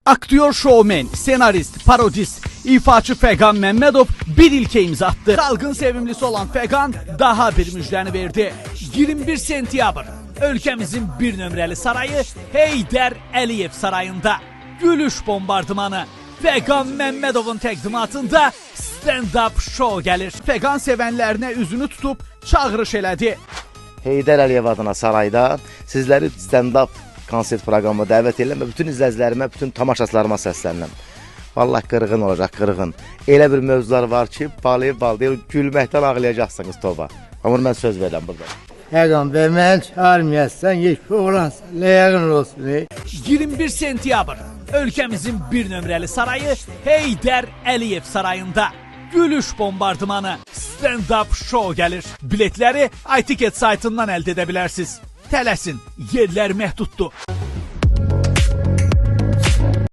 Aktyor, şovmen, senarist, parodist, ifaçı Fəqan Məmmədov bir ilkə imza attı. Xalqın sevimlisi olan Fəqan daha bir müjdəni verdi. 21 sentyabr ölkəmizin bir nömrəli sarayı Heydər Əliyev sarayında gülüş bombardımanı. Fəqan Məmmədovun təqdimatında stand-up show gəlir. Fəqan sevənlərinə üzünü tutub çağırış elədi. Heydər Əliyev adına sarayda sizləri stand-up konsert proqramına dəvət edirəm və bütün izləyicilərimə, bütün tamaşaçılarıma səslənirəm. Vallahi qırğın olacaq, qırğın. Elə bir mövzular var ki, balayıb gülməkdən ağlayacaqsınız toba. Amma mən söz verirəm burada. Fəqan bəy, məni çağırmayassan, yeşki oğlansan, ləyəqin olsun. 21 sentyabr ölkəmizin bir nömrəli sarayı Heydər Əliyev sarayında gülüş bombardımanı, stand-up show gəlir. Biletləri iTicket saytından əldə edə bilərsiniz. Tələsin, yerlər məhduddur.